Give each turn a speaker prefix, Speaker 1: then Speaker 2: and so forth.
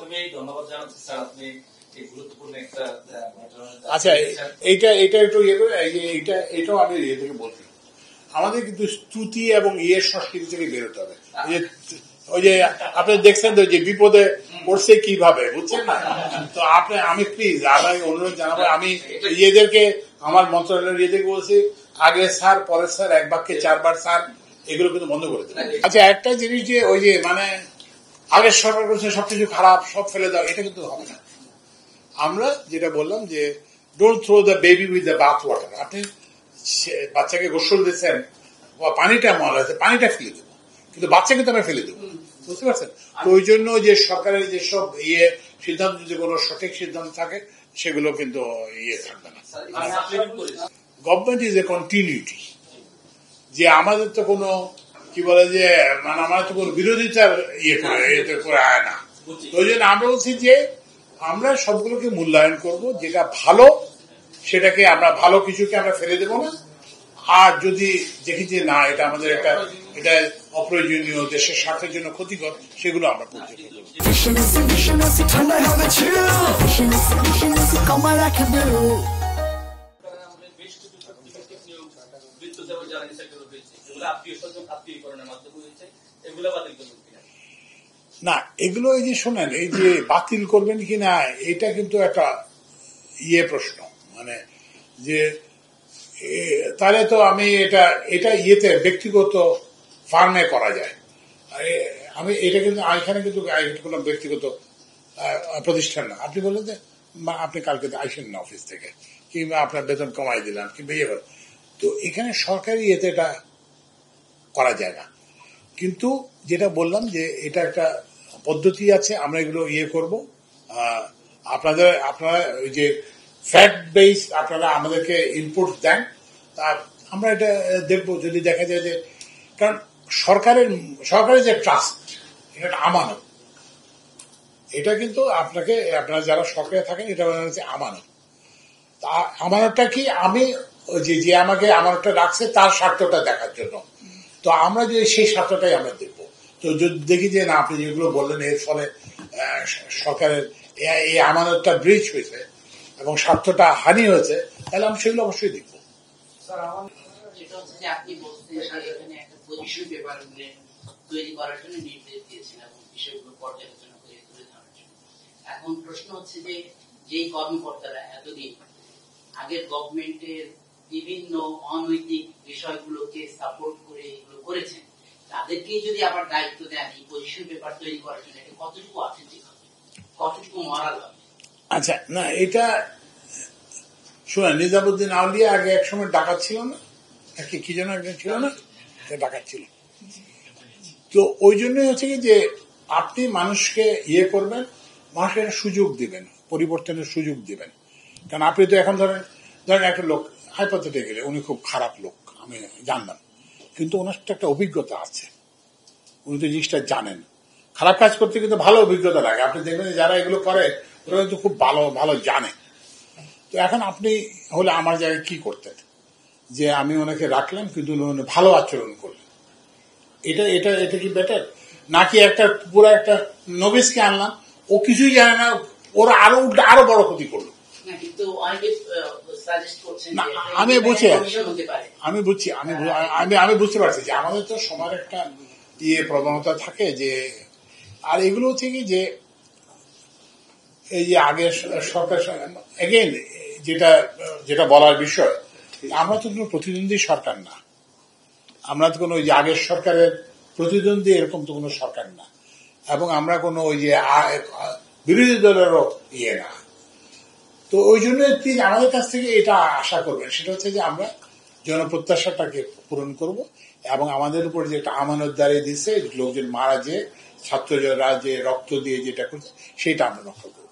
Speaker 1: প্রথমেই ধন্যবাদ জানাচ্ছি স্যার, আপনি এই গুরুত্বপূর্ণ একটা
Speaker 2: আচ্ছা এইটা একটু ইয়ে করে এটাও আমি ইয়ে থেকে বলছি, আমাদের কিন্তু স্তুতি এবং ইয়ের সংস্কৃতি থেকে বেরোতে হবে। ওই যে আপনি দেখছেন তো যে বিপদে পড়ছে কিভাবে, বুঝছেন না? তো আমি প্লিজ আপনাকে অনুরোধ জানাবো, আমি ইয়েদেরকে আমার মন্ত্রণালয়ের ইয়েদেরকে বলছি আগে স্যার পরে স্যার, এক বাক্যে 4 বার স্যার, এগুলো কিন্তু বন্ধ করে দেবে। আচ্ছা একটা জিনিস যে ওই যে মানে আগের সরকার করছে সবকিছু খারাপ সব ফেলে দাও, এটা কিন্তু হবে না। আমরা যেটা বললাম যে don't throw the baby with the bath water. আপনি বাচ্চাকে গোসল দিচ্ছেন, পানিটা ময়লা আছে, পানিটা ফেলে দেবো, কিন্তু বাচ্চাকে তো আমরা ফেলে দেবো, বুঝতে পারছেন? তো ওই জন্য যে সরকারের যেসব সিদ্ধান্ত, যদি কোনো সঠিক সিদ্ধান্ত থাকে সেগুলো কিন্তু থাকবে না। গভর্নমেন্ট ইজ এ কন্টিনিউটি, যে আমাদের তো কোনো কি বলে যে মানে আমাদের তো কোনো বিরোধিতার করে আয় না। ওই জন্য আমরা বলছি যে আমরা সবগুলোকে মূল্যায়ন করব, যেটা ভালো সেটাকে আমরা ভালো কিছুকে আমরা ফেলে দেবো না, আর যদি দেখি যে না এটা আমাদের এটা অপ্রয়োজনীয়, দেশের স্বার্থের জন্য ক্ষতিকর, সেগুলো আমরা করতে না। এগুলো এই যে শোনেন, এই যে বাতিল করবেন কিনা এটা কিন্তু একটা প্রশ্ন, মানে যে তাহলে তো আমি এটা ব্যক্তিগত ফার্মে করা যায়। আমি এটা কিন্তু এখানে কিন্তু কোনো ব্যক্তিগত প্রতিষ্ঠান না। আপনি বললেন যে আপনি কালকে আইসেন না অফিস থেকে, কিংবা আপনার বেতন কমাই দিলাম, কিংবা তো এখানে সরকারি এটা করা যায় না। কিন্তু যেটা বললাম যে এটা একটা পদ্ধতি আছে, আমরা এগুলো করব। আপনারা ওই যে ফ্যাক্ট বেস আপনারা আমাদেরকে ইনপুট দেন, তা আমরা এটা দেখবো। যদি দেখা যায় যে, কারণ সরকারের যে ট্রাস্ট, এটা আমানত, এটা কিন্তু আপনারা যারা সরকারে থাকেন এটা হচ্ছে আমানত। তা আমানতটা কি, আমি যে আমাকে আমানতটা রাখছে তার স্বার্থটা দেখার জন্য। তো আমরা যদি সেই স্বার্থটাই আমরা দেখবো, তো যদি দেখি যে না আপনি যেগুলো বললেন এর ফলে সরকারের এই আমানতটা ব্রিচ হয়েছে এবং স্বার্থটা হানি হয়েছে, তাহলে আমি সেগুলো অবশ্যই দেখবো।
Speaker 3: এখন প্রশ্ন হচ্ছে যে কর্মকর্তারা এতদিন আগের গভর্নমেন্টের বিভিন্ন অনৈতিক বিষয়গুলোকে সাপোর্ট করে এগুলো করেছেন, তাদেরকে যদি আবার দায়িত্ব দেন এই পজিশন পেপার তৈরি করার জন্য, এটা কতটুকু অথেন্টিক হবে, কতটুকু মরাল হবে?
Speaker 2: আচ্ছা না, এটা শোনেন, নিজামুদ্দিন আউলিয়া আগে এক সময় ডাকাত ছিল না, কি যেন একজন ছিল না, ডাকাত ছিল। তো ওই জন্যই হচ্ছে কি যে আপনি মানুষকে করবেন, মানুষকে একটা সুযোগ দিবেন, পরিবর্তনের সুযোগ দিবেন। কারণ আপনি তো এখন ধরেন একটা লোক হাইপোথেটিক্যালি উনি খুব খারাপ লোক, আমি জানলাম, কিন্তু ওনার তো একটা অভিজ্ঞতা আছে, উনি তো জিনিসটা জানেন। খারাপ কাজ করতে কিন্তু ভালো অভিজ্ঞতা লাগে। আপনি দেখবেন যারা এগুলো করে ওরা কিন্তু খুব ভালো জানে। তো এখন আপনি হলে আমার জায়গায় কি করতেন, যে আমি ওনাকে রাখলাম কিন্তু উনি ভালো আচরণ করলেন, এটা কি বেটার, নাকি পুরো একটা নবিসকে আনলাম, ও কিছুই জানে না, ওরা আরো বড় ক্ষতি করলো? আমি বুঝতে পারছি যে আমাদের তো সবার একটা প্রবণতা থাকে যে, আর এগুলো হচ্ছে কি যে এই যে আগের সরকার এগেইন যেটা বলার বিষয়, আমরা তো কোনো প্রতিদ্বন্দ্বী সরকার না, আমরা তো কোনো ওই যে আগের সরকারের প্রতিদ্বন্দ্বী এরকম তো কোনো সরকার না, এবং আমরা কোনো ওই যে বিরোধী দলেরও না। তো ওই জন্য তিনি আমাদের কাছ থেকে এটা আশা করবেন, সেটা হচ্ছে যে আমরা জনপ্রত্যাশাটাকে পূরণ করব, এবং আমাদের উপর যে একটা আমানতদারি দিচ্ছে, লোকজন মারা যে ছাত্ররা যে রক্ত দিয়ে যেটা করছে সেটা আমরা রক্ষা করবো।